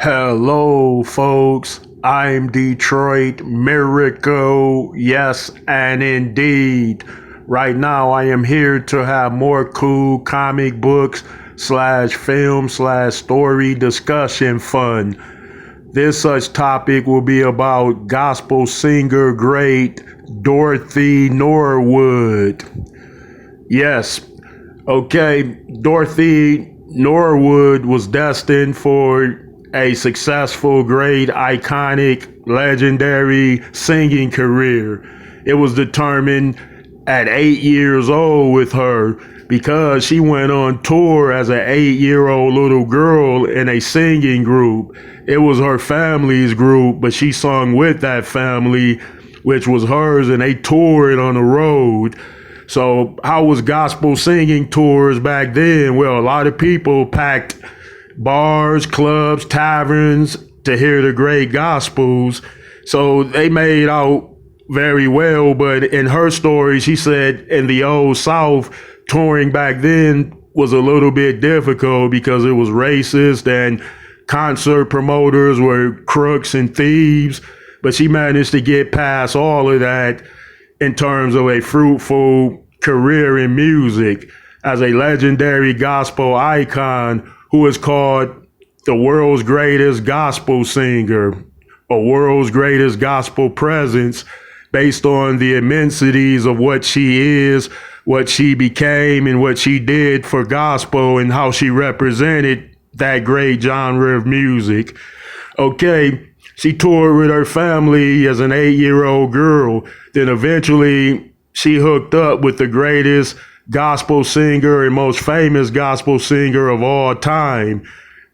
Hello, folks. I'm Detroit Miracle. Yes, and indeed. Right now, I am here to have more cool comic books slash film slash story discussion fun. This such topic will be about gospel singer great Dorothy Norwood. Yes, okay, Dorothy Norwood was destined for a successful, great, iconic, legendary singing career. It was determined at 8 years old with her because she went on tour as an 8 year old little girl in a singing group. It was her family's group, but she sung with that family, which was hers, and they toured on the road. So, how was gospel singing tours back then? Well, a lot of people packed bars, clubs, taverns to hear the great gospels. So they made out very well. But in her story, she said in the old South, touring back then was a little bit difficult because it was racist and concert promoters were crooks and thieves. But she managed to get past all of that in terms of a fruitful career in music as a legendary gospel icon who is called the world's greatest gospel singer, or world's greatest gospel presence, based on the immensities of what she is, what she became, and what she did for gospel and how she represented that great genre of music. Okay, she toured with her family as an 8 year old girl. Then eventually she hooked up with the greatest gospel singer and most famous gospel singer of all time.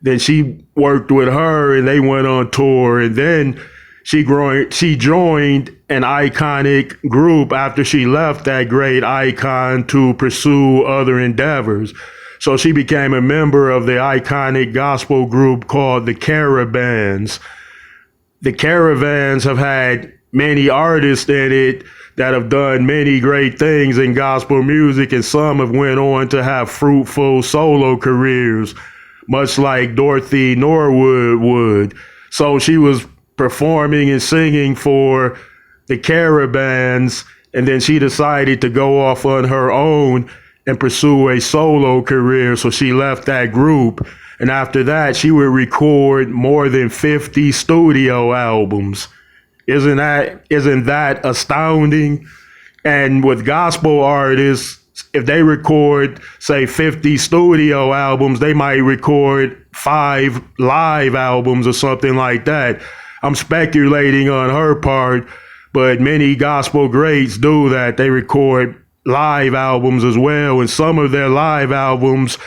Then she worked with her and they went on tour. And then she joined an iconic group after she left that great icon to pursue other endeavors. So she became a member of the iconic gospel group called the Caravans. The Caravans have had many artists in it that have done many great things in gospel music, and some have went on to have fruitful solo careers, much like Dorothy Norwood would. So she was performing and singing for the Caravans, and then she decided to go off on her own and pursue a solo career. So she left that group. And after that, she would record more than 50 studio albums. Isn't that astounding? And with gospel artists, if they record, say, 50 studio albums, they might record 5 live albums or something like that. I'm speculating on her part, but many gospel greats do that. They record live albums as well, and some of their live albums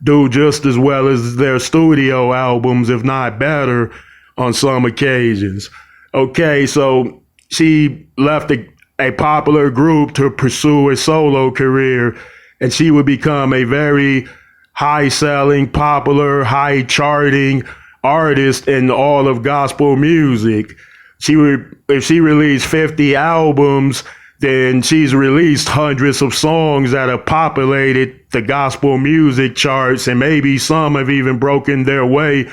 do just as well as their studio albums, if not better, on some occasions. Okay, so she left a popular group to pursue a solo career, and she would become a very high selling, popular, high charting artist in all of gospel music. If she released 50 albums, then she's released hundreds of songs that have populated the gospel music charts, and maybe some have even broken their way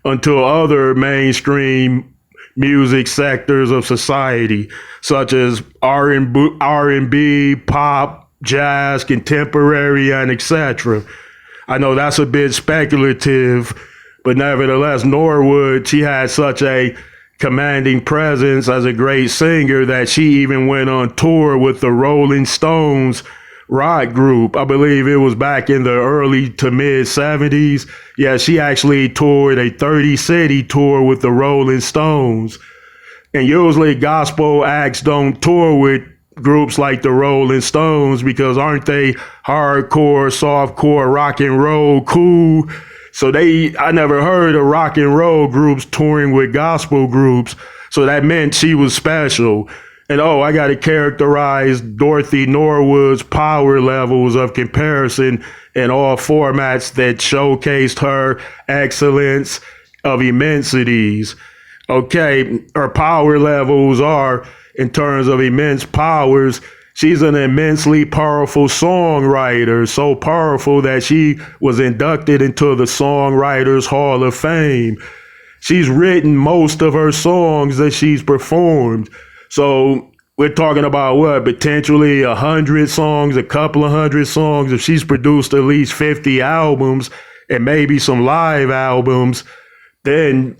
onto other mainstream music sectors of society, such as R&B, pop, jazz, contemporary, and etc. I know that's a bit speculative, but nevertheless, Norwood, she had such a commanding presence as a great singer that she even went on tour with the Rolling Stones rock group. I believe it was back in the early to mid 70s. Yeah, she actually toured a 30-city tour with the Rolling Stones. And usually gospel acts don't tour with groups like the Rolling Stones because aren't they hardcore, softcore, rock and roll cool? So I never heard of rock and roll groups touring with gospel groups. So that meant she was special. And I got to characterize Dorothy Norwood's power levels of comparison in all formats that showcased her excellence of immensities. Okay, her power levels are, in terms of immense powers, she's an immensely powerful songwriter, so powerful that she was inducted into the Songwriters Hall of Fame. she's written most of her songs that she's performed. So we're talking about what, potentially 100 songs, a couple of 100 songs. If she's produced at least 50 albums and maybe some live albums, then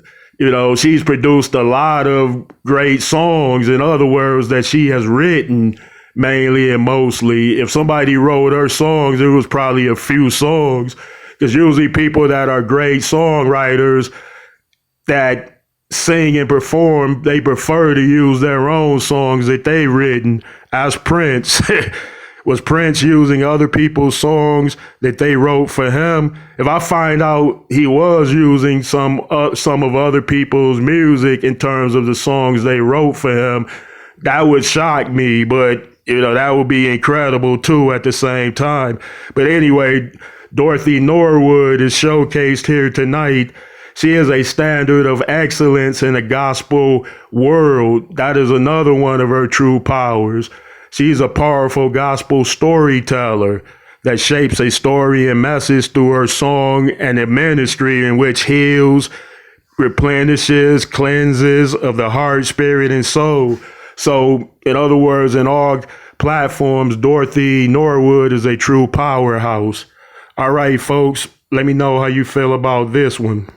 she's produced a lot of great songs. In other words, that she has written mainly and mostly. If somebody wrote her songs, it was probably a few songs, because usually people that are great songwriters that sing and perform, they prefer to use their own songs that they've written, as Prince. Was Prince using other people's songs that they wrote for him? If I find out he was using some of other people's music in terms of the songs they wrote for him, that would shock me, but that would be incredible too at the same time. But anyway, Dorothy Norwood is showcased here tonight. She is a standard of excellence in the gospel world. That is another one of her true powers. She's a powerful gospel storyteller that shapes a story and message through her song and a ministry in which heals, replenishes, cleanses of the heart, spirit, and soul. So, in other words, in all platforms, Dorothy Norwood is a true powerhouse. All right, folks, let me know how you feel about this one.